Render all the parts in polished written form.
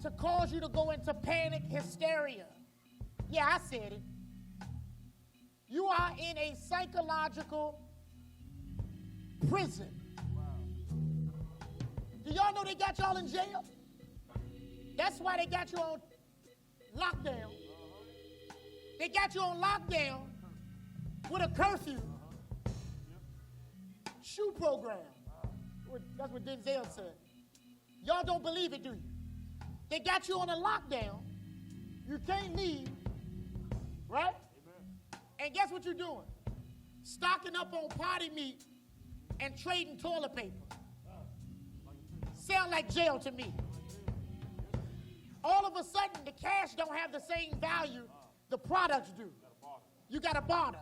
to cause you to go into panic hysteria. Yeah, I said it. You are in a psychological prison. Do y'all know they got y'all in jail? That's why they got you on lockdown. They got you on lockdown with a curfew. Shoe program. That's what Denzel said. Y'all don't believe it, do you? They got you on a lockdown. You can't leave. Right? Amen. And guess what you're doing? Stocking up on party meat and trading toilet paper. Sound like jail to me. All of a sudden, the cash don't have the same value the products do. You got to barter.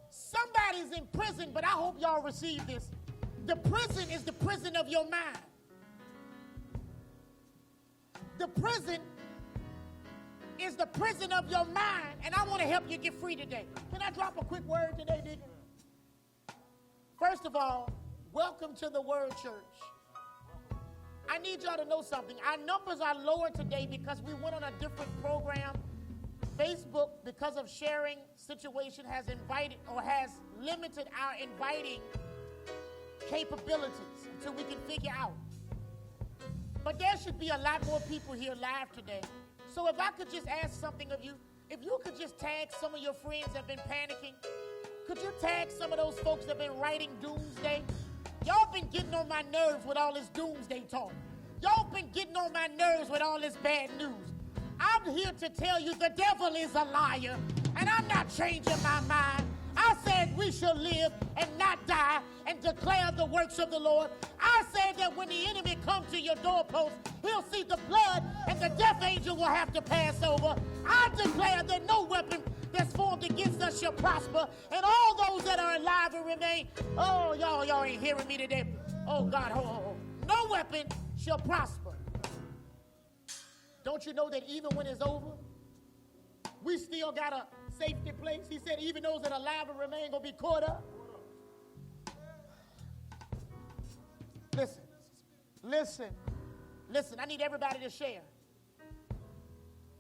Somebody's in prison, but I hope y'all receive this. The prison is the prison of your mind. The prison is the prison of your mind, and I want to help you get free today. Can I drop a quick word today, Deacon? First of all, welcome to the Word Church. I need y'all to know something. Our numbers are lower today because we went on a different program. Facebook, because of sharing situation, has invited or has limited our inviting capabilities until we can figure out. But there should be a lot more people here live today. So if I could just ask something of you, if you could just tag some of your friends that have been panicking, could you tag some of those folks that have been writing doomsday? Y'all been getting on my nerves with all this doomsday talk. Y'all been getting on my nerves with all this bad news. I'm here to tell you the devil is a liar, and I'm not changing my mind. I said we shall live and not die and declare the works of the Lord. I said that when the enemy comes to your doorpost, he'll see the blood and the death angel will have to pass over. I declare that no weapon that's formed against us shall prosper, and all those that are alive and remain. Oh, y'all ain't hearing me today. Oh, God, no weapon shall prosper. Don't you know that even when it's over, we still got a safety place? He said even those that are alive and remain gonna be caught up. Listen. I need everybody to share.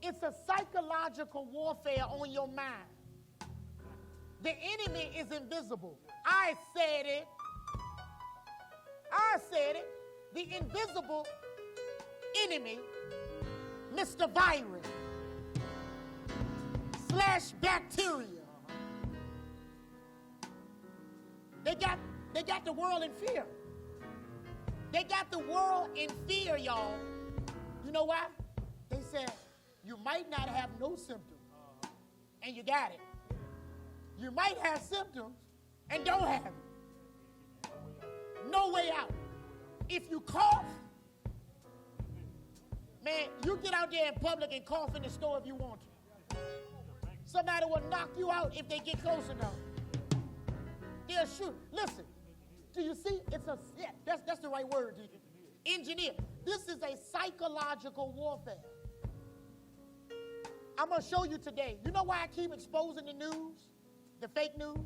It's a psychological warfare on your mind. The enemy is invisible. I said it. The invisible enemy, Mr. Virus / bacteria. They got the world in fear. They got the world in fear, y'all. You know why? They said, you might not have no symptoms, and you got it. You might have symptoms and don't have it. No way out. If you cough, man, you get out there in public and cough in the store if you want to. Somebody will knock you out if they get close enough. They'll shoot. Listen, do you see? That's the right word, Deacon. Engineer. This is a psychological warfare. I'm going to show you today. You know why I keep exposing the news, the fake news?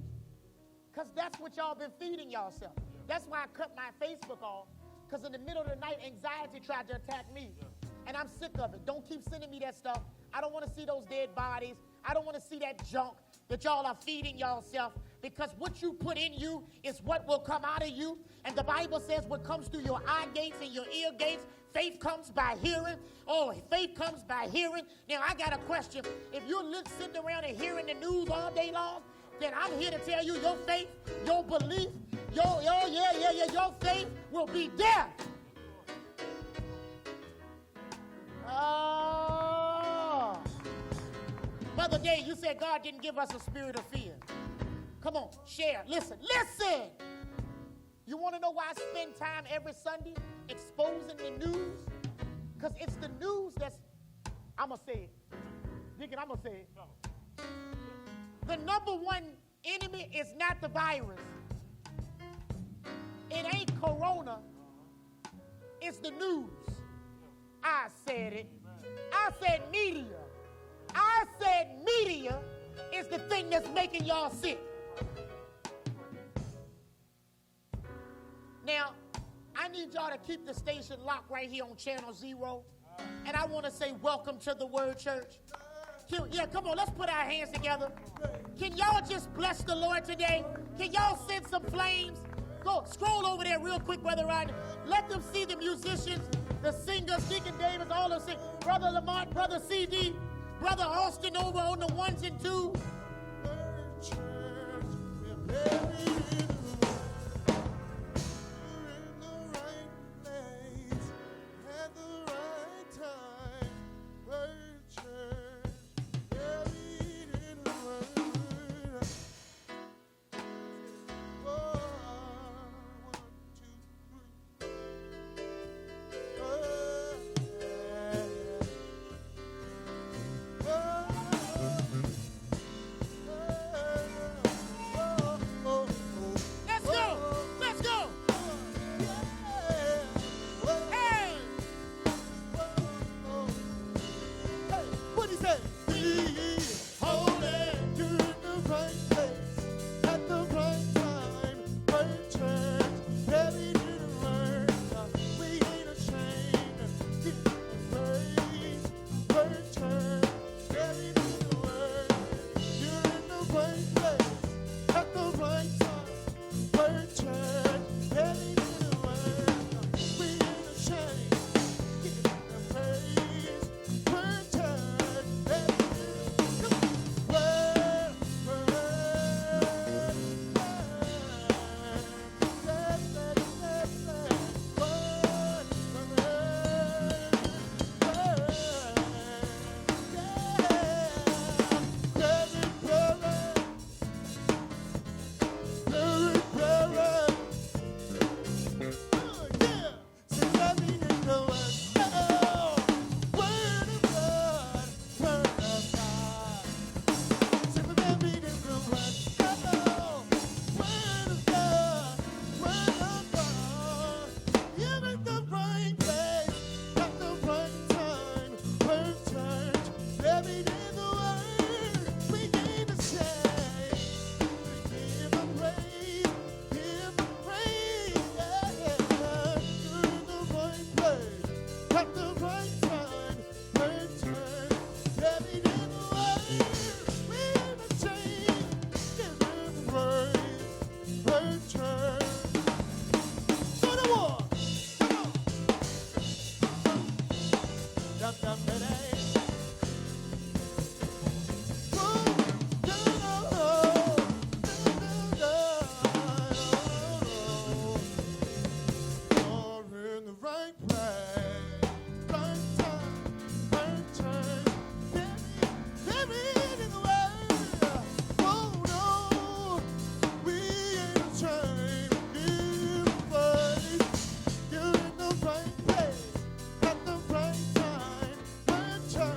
Because that's what y'all been feeding yourself. That's why I cut my Facebook off, because in the middle of the night, anxiety tried to attack me. And I'm sick of it. Don't keep sending me that stuff. I don't want to see those dead bodies. I don't want to see that junk that y'all are feeding yourself, because what you put in you is what will come out of you. And the Bible says what comes through your eye gates and your ear gates, faith comes by hearing. Oh, faith comes by hearing. Now, I got a question. If you're sitting around and hearing the news all day long, then I'm here to tell you your faith, your belief, your faith will be death. Oh. Mother Day, you said God didn't give us a spirit of fear. Come on, share. Listen. You want to know why I spend time every Sunday exposing the news? Because it's the news that's, I'm going to say it. Deacon, I'm going to say it. The number one enemy is not the virus. It ain't corona. It's the news. I said it. I said media. I said media is the thing that's making y'all sick. Now, I need y'all to keep the station locked right here on Channel 0. And I want to say welcome to the Word Church. Yeah, come on, let's put our hands together. Can y'all just bless the Lord today? Can y'all send some flames? Go, scroll over there real quick, Brother Rodney. Let them see the musicians, the singers, Deacon Davis, all of them sing. Brother Lamont, Brother CD, Brother Austin over on the ones and twos. Turn.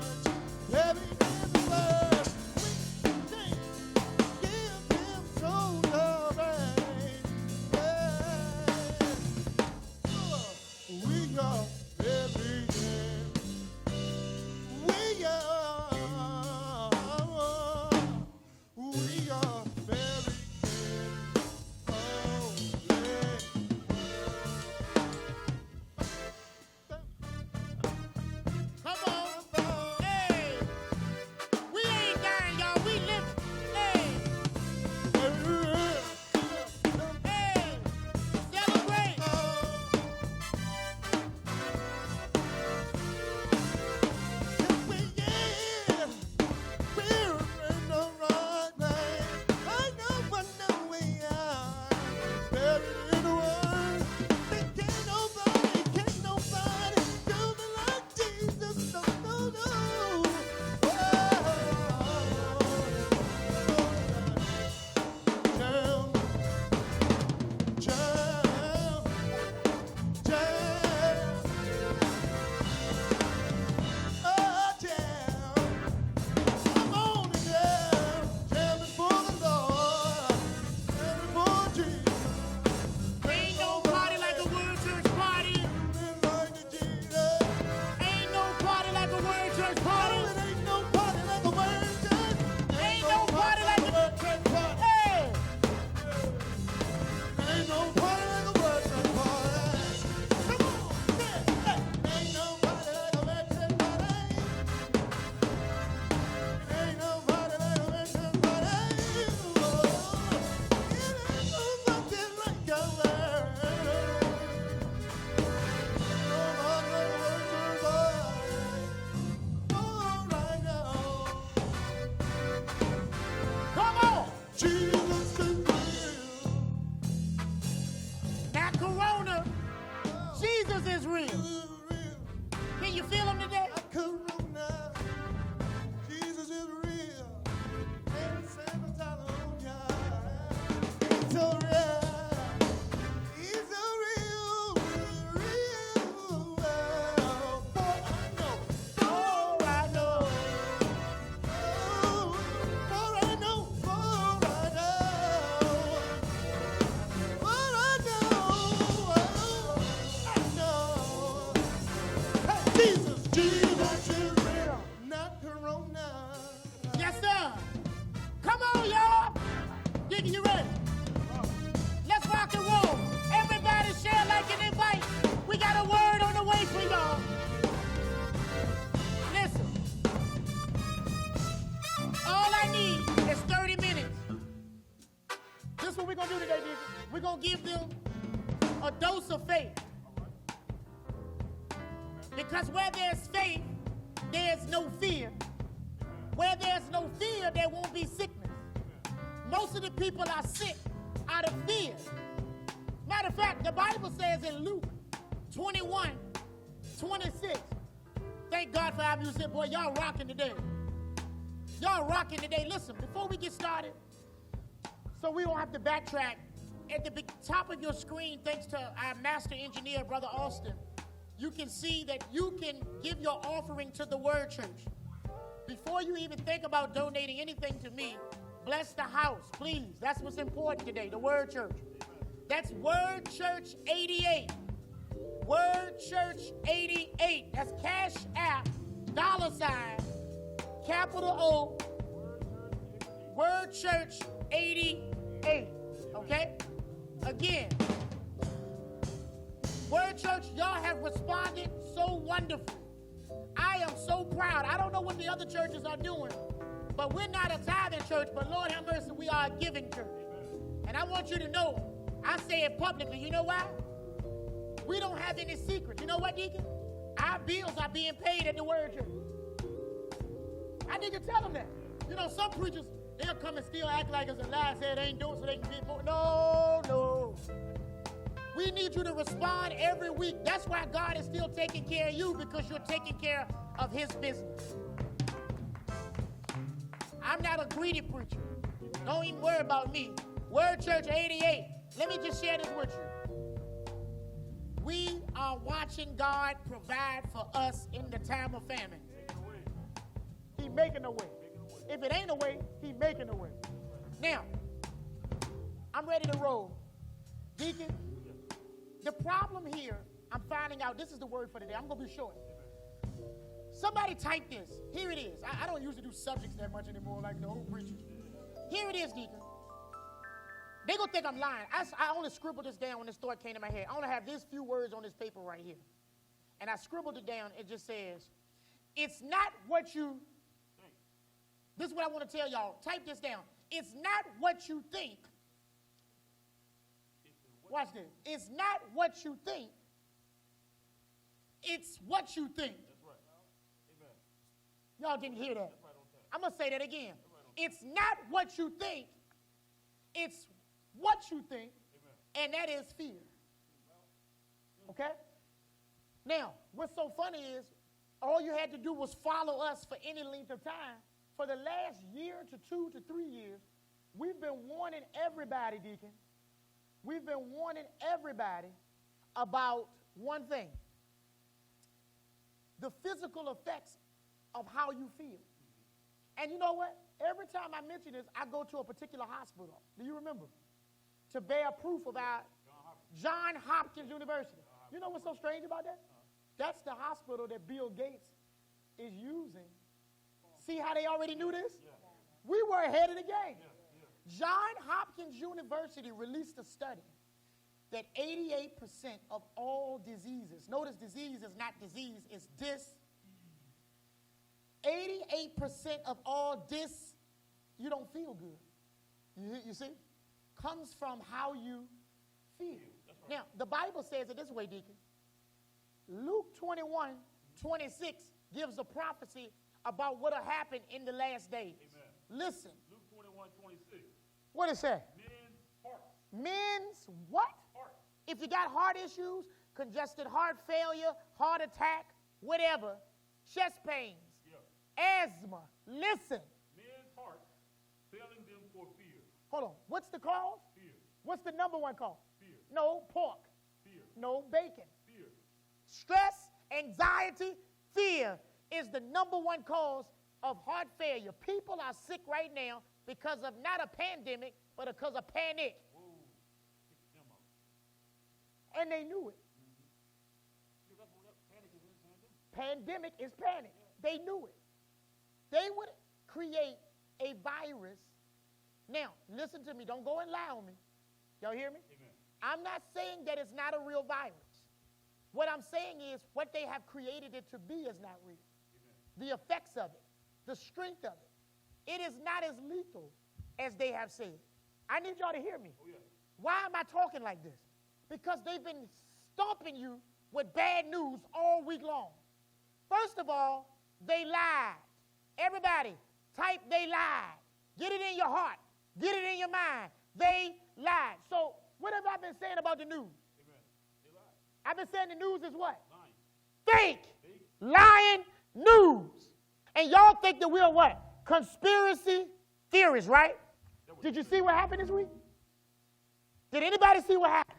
Can you feel him today? Corona, Jesus is real. And Santa's hallelujah. He's so real. He's so real, real. For I know. For I know. For I know. For I know. For I know. I know. Hey, Jesus is real, not Corona. Yes, sir. Come on, y'all. Dickie, you ready? Let's rock and roll. Everybody share like an invite. We got a word on the way for y'all. Listen. All I need is 30 minutes. This is what we're going to do today, Dickie. We're going to give them a dose of faith. Because where there's faith, there's no fear. Where there's no fear, there won't be sickness. Most of the people are sick out of fear. Matter of fact, the Bible says in Luke 21:26. Thank God for our music. Boy, y'all rocking today. Y'all rocking today. Listen, before we get started, so we don't have to backtrack, at the top of your screen, thanks to our master engineer, Brother Austin, you can see that you can give your offering to the Word Church. Before you even think about donating anything to me, bless the house, please. That's what's important today, the Word Church. That's Word Church 88. Word Church 88. That's Cash App, $, capital O, Word Church 88. Okay? Again, Word Church, y'all have responded so wonderfully. I am so proud. I don't know what the other churches are doing, but we're not a tithing church, but Lord have mercy, we are a giving church. And I want you to know, I say it publicly. You know why? We don't have any secrets. You know what, Deacon? Our bills are being paid at the Word Church. I need to tell them that. You know, some preachers, they'll come and still act like it's a lie, say they ain't doing so they can get more. No. We need you to respond every week. That's why God is still taking care of you, because you're taking care of his business. I'm not a greedy preacher. Don't even worry about me. Word Church 88. Let me just share this with you. We are watching God provide for us in the time of famine. He's making a way. If it ain't a way, he's making a way. Now, I'm ready to roll. Deacon, the problem here, I'm finding out, this is the word for today. I'm going to be short. Somebody type this. Here it is. I don't usually do subjects that much anymore like the old preachers. Here it is, Deacon. They're going to think I'm lying. I only scribbled this down when this thought came to my head. I only have these few words on this paper right here. And I scribbled it down. It just says, it's not what you think. This is what I want to tell y'all. Type this down. It's not what you think. Watch this. It's not what you think. It's what you think. That's right. Amen. Y'all didn't hear that. That's right on time. I'm going to say that again. That's right on time. It's not what you think. It's what you think. Amen. And that is fear. Okay? Now, what's so funny is all you had to do was follow us for any length of time. For the last year to 2 to 3 years, we've been warning everybody, Deacon. We've been warning everybody about one thing: the physical effects of how you feel. And you know what? Every time I mention this, I go to a particular hospital. Do you remember? To bear proof of our Johns Hopkins University. You know what's so strange about that? That's the hospital that Bill Gates is using. See how they already knew this? We were ahead of the game. Johns Hopkins University released a study that 88% of all diseases, notice disease is not disease, it's dis. 88% of all you don't feel good. You see? Comes from how you feel. Right. Now, the Bible says it this way, Deacon. Luke 21:26 gives a prophecy about what will happen in the last days. Amen. Listen. Luke 21:26. What it say? Men's hearts. Men's what? Heart. If you got heart issues, congested heart failure, heart attack, whatever, chest pains, asthma. Listen. Men's hearts failing them for fear. Hold on. What's the cause? Fear. What's the number one cause? Fear. No pork. Fear. No bacon. Fear. Stress, anxiety, fear is the number one cause of heart failure. People are sick right now because of not a pandemic, but because of panic. Whoa. Pick them up. And they knew it. Yeah, that's what that panic is in Sandra. Pandemic is panic. They knew it. They would create a virus. Now, listen to me. Don't go and lie on me. Y'all hear me? Amen. I'm not saying that it's not a real virus. What I'm saying is what they have created it to be is not real. Amen. The effects of it, the strength of it. It is not as lethal as they have said. I need y'all to hear me. Oh, yeah. Why am I talking like this? Because they've been stomping you with bad news all week long. First of all, they lied. Everybody, type they lied. Get it in your heart. Get it in your mind. They lied. So what have I been saying about the news? Amen. They lied. I've been saying the news is what? Lying. Fake. Lying news. And y'all think that we're what? Conspiracy theorists, right? Did you see what happened this week? Did anybody see what happened?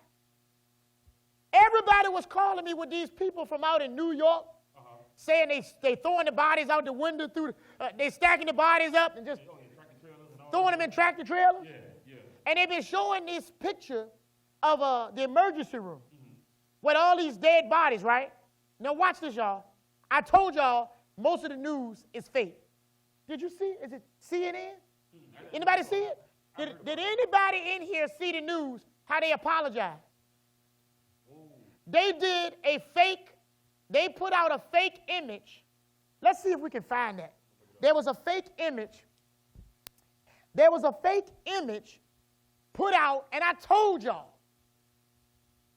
Everybody was calling me with these people from out in New York, saying they throwing the bodies out the window through, they stacking the bodies up and just throwing them in tractor trailers. Yeah, yeah. And they've been showing this picture of the emergency room with all these dead bodies, right? Now watch this, y'all. I told y'all most of the news is fake. Did you see? Is it CNN? Anybody see it? Did anybody in here see the news, how they apologized? They did a fake, they put out a fake image. Let's see if we can find that. There was a fake image. There was a fake image put out, and I told y'all.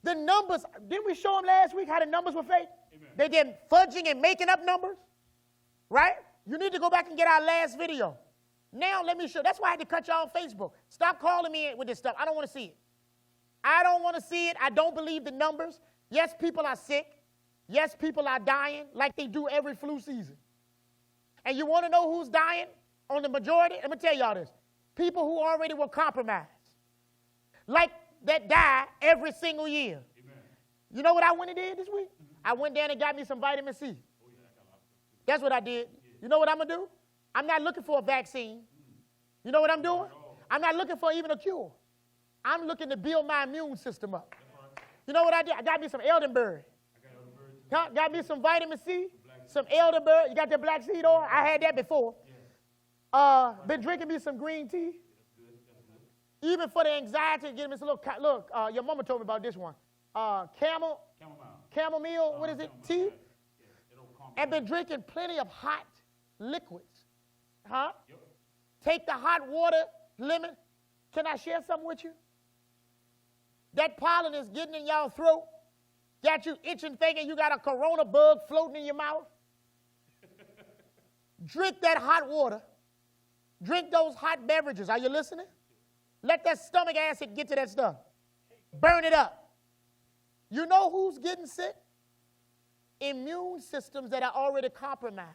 The numbers, didn't we show them last week how the numbers were fake? Amen. They did fudging and making up numbers, right? You need to go back and get our last video. Now let me show, that's why I had to cut y'all on Facebook. Stop calling me with this stuff. I don't want to see it. I don't want to see it. I don't believe the numbers. Yes, people are sick. Yes, people are dying like they do every flu season. And you want to know who's dying on the majority? Let me tell y'all this. People who already were compromised. Like that die every single year. Amen. You know what I went and did this week? I went down and got me some vitamin C. That's what I did. You know what I'm going to do? I'm not looking for a vaccine. You know what I'm doing? I'm not looking for even a cure. I'm looking to build my immune system up. You know what I did? I got me some elderberry. Got me some vitamin C, some elderberry. You got that black seed oil? I had that before. Been drinking me some green tea. Even for the anxiety, give me some look, your mama told me about this one. Chamomile, what is it? Tea? And been drinking plenty of hot liquids. Huh? Yep. Take the hot water, lemon. Can I share something with you? That pollen is getting in y'all throat. Got you itching thinking you got a corona bug floating in your mouth. Drink that hot water. Drink those hot beverages. Are you listening? Let that stomach acid get to that stuff. Burn it up. You know who's getting sick? Immune systems that are already compromised.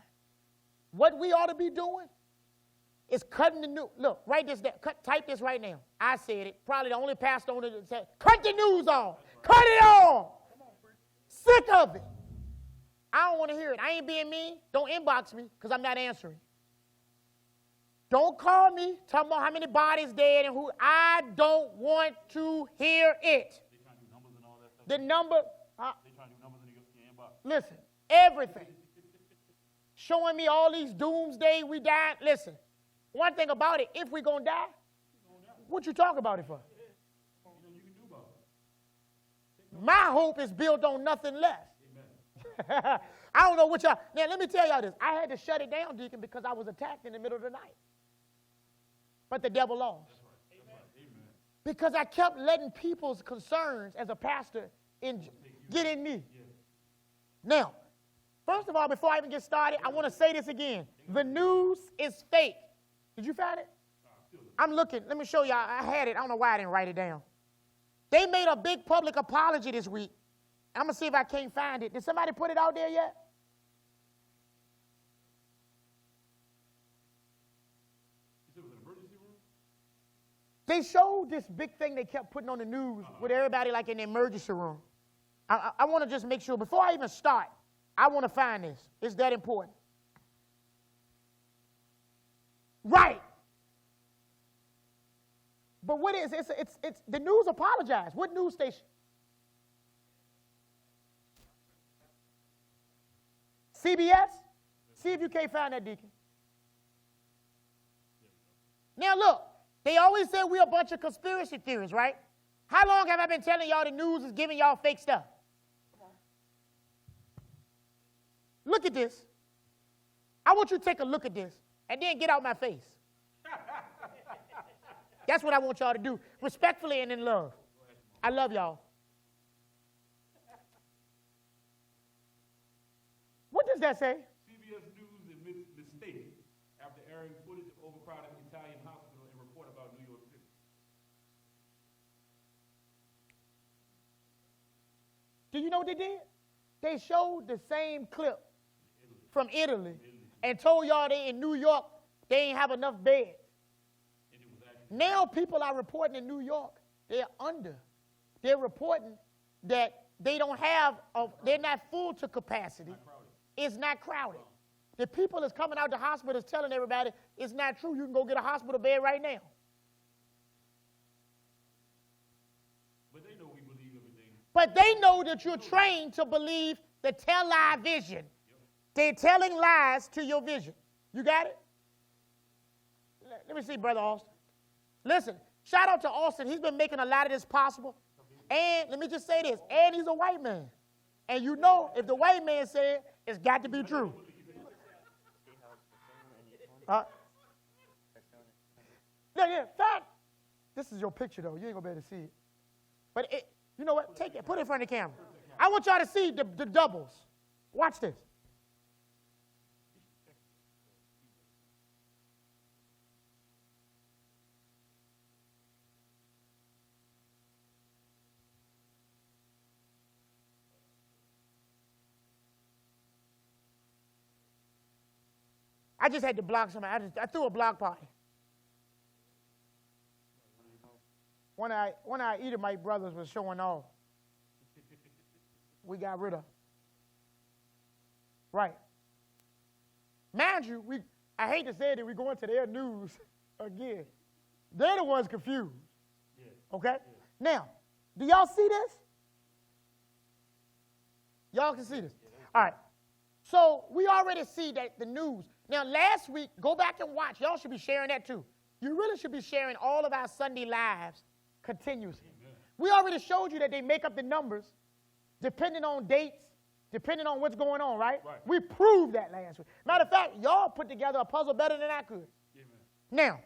What we ought to be doing is cutting the news. Look, write this down. Type this right now. I said it. Probably the only pastor on it that said, cut the news off. Cut it off. Sick of it. I don't want to hear it. I ain't being mean. Don't inbox me because I'm not answering. Don't call me talking about how many bodies dead and who. I don't want to hear it. They trying to do numbers and all that stuff. The number. They trying to do numbers in your inbox. Listen, everything. Showing me all these doomsday we died. Listen, one thing about it, if we gonna die, what you talk about it for? You can do about it. My hope is built on nothing less. I don't know what y'all. Now let me tell y'all this. I had to shut it down, Deacon, because I was attacked in the middle of the night. But the devil lost. That's right. Amen. Because I kept letting people's concerns as a pastor get in me. Now, first of all, before I even get started, I want to say this again. The news is fake. Did you find it? I'm looking. Let me show y'all. I had it. I don't know why I didn't write it down. They made a big public apology this week. I'm going to see if I can't find it. Did somebody put it out there yet? They showed this big thing they kept putting on the news with everybody like in the emergency room. I want to just make sure, before I even start, I want to find this. It's that important. Right. But what is it's the news apologized. What news station? CBS? See if you can't find that, Deacon. Now look, they always say we're a bunch of conspiracy theorists, right? How long have I been telling y'all the news is giving y'all fake stuff? Look at this. I want you to take a look at this and then get out my face. That's what I want y'all to do, respectfully and in love. I love y'all. What does that say? CBS News admits mistake after airing footage of overcrowded Italian hospital and report about New York City. Do you know what they did? They showed the same clip from Italy and told y'all they in New York, they ain't have enough beds. Now people are reporting in New York, they're under. They're reporting that they don't have, they're not full to capacity. It's not crowded. The people that's coming out to hospitals telling everybody it's not true. You can go get a hospital bed right now. But they know we believe everything. But they know that you're trained to believe the tell-lie vision. They're telling lies to your vision. You got it? Let me see, Brother Austin. Listen, shout out to Austin. He's been making a lot of this possible. And let me just say this, and he's a white man. And you know, if the white man said, it's got to be true. Yeah, fact. This is your picture, though. You ain't going to be able to see it. But you know what? Take it. Put it in front of the camera. I want y'all to see the doubles. Watch this. I just had to block somebody. I threw a block party. One of our Edomite brothers was showing off. We got rid of. Right. Mind you, I hate to say it, we go into their news again. They're the ones confused. Yeah. Okay? Yeah. Now, do y'all see this? Y'all can see this. All right. So we already see that the news. Now, last week, go back and watch. Y'all should be sharing that too. You really should be sharing all of our Sunday lives continuously. Amen. We already showed you that they make up the numbers depending on dates, depending on what's going on, right? We proved that last week. Matter of fact, y'all put together a puzzle better than I could. Amen. Now,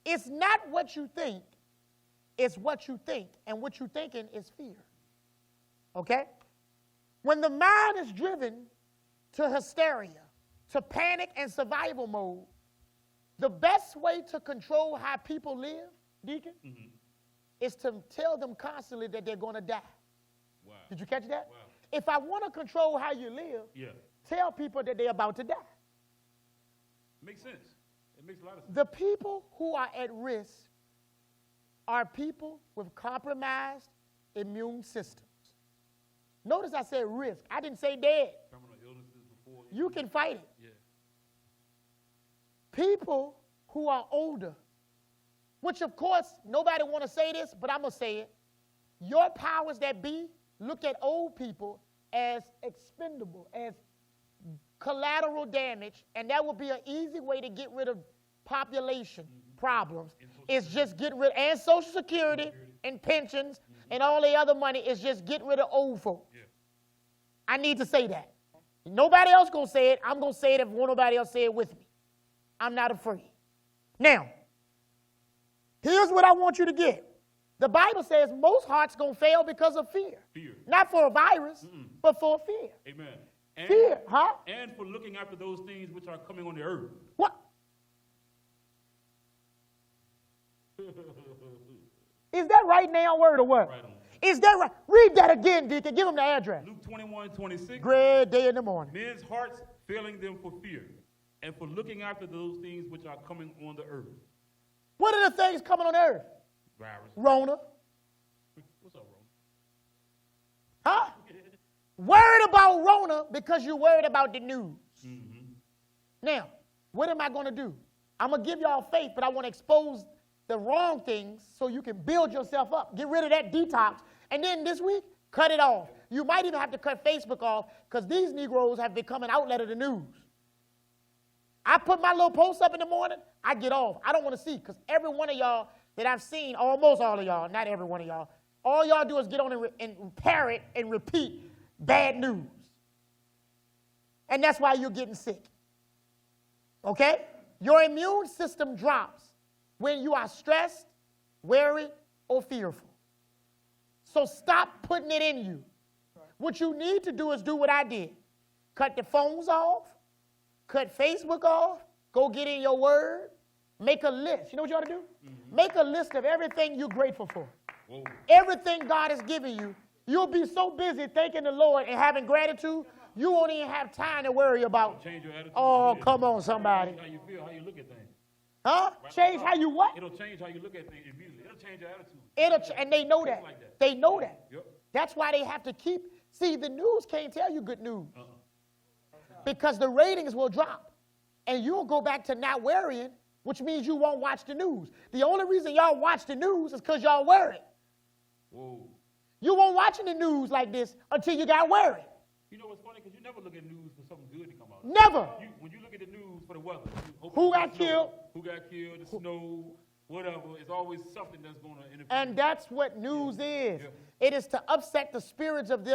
it's not what you think, it's what you think. And what you're thinking is fear. Okay? When the mind is driven to hysteria, to panic and survival mode, the best way to control how people live, Deacon, is to tell them constantly that they're going to die. Wow. Did you catch that? Wow. If I want to control how you live, tell people that they're about to die. Makes sense. It makes a lot of sense. The people who are at risk are people with compromised immune systems. Notice I said risk. I didn't say dead. Terminal illnesses before. You can fight it. Yeah. People who are older, which of course nobody want to say this, but I'm going to say it. Your powers that be look at old people as expendable, as collateral damage, and that would be an easy way to get rid of population problems. It's just get rid, and Social Security and pensions and all the other money is just get rid of old folk. Yeah. I need to say that. Nobody else going to say it. I'm going to say it if nobody else say it with me. I'm not afraid. Now, here's what I want you to get. The Bible says most hearts going to fail because of fear. Fear. Not for a virus, but for fear. Amen. And, fear, huh? And for looking after those things which are coming on the earth. What? Is that right now word or what? Right on. Is that right? Read that again, Deacon. Give them the address. Luke 21:26. Great day in the morning. Men's hearts failing them for fear and for looking after those things which are coming on the earth. What are the things coming on earth? Virus. Rona. What's up, Rona? Huh? Worried about Rona because you're worried about the news. Mm-hmm. Now, what am I going to do? I'm going to give y'all faith, but I want to expose the wrong things so you can build yourself up. Get rid of that detox. And then this week, cut it off. You might even have to cut Facebook off because these Negroes have become an outlet of the news. I put my little post up in the morning, I get off. I don't want to see because every one of y'all that I've seen, almost all of y'all, not every one of y'all, all y'all do is get on and parrot and repeat bad news. And that's why you're getting sick. Okay? Your immune system drops when you are stressed, worried, or fearful. So stop putting it in you. What you need to do is do what I did. Cut the phones off, cut Facebook off, go get in your word, make a list. You know what you ought to do? Mm-hmm. Make a list of everything you're grateful for. Whoa. Everything God has given you. You'll be so busy thanking the Lord and having gratitude, you won't even have time to worry about. Change your attitude. Oh, come on, somebody. How you feel, how you look at things. Huh? Right? Change how you what? It'll change how you look at things immediately. It'll change your attitude. And they know that. Like that. They know that. Yep. That's why they have to keep. See, the news can't tell you good news. Because the ratings will drop. And you'll go back to not worrying, which means you won't watch the news. The only reason y'all watch the news is because y'all worried. Whoa. You won't watching the news like this until you got worried. You know what's funny? Because you never look at news for something good to come out. Never. When you look at the news for the weather. Who got killed? Who got killed, the snow, whatever. It's always something that's going to interfere. And that's what news is. Yeah. It is to upset the spirits of them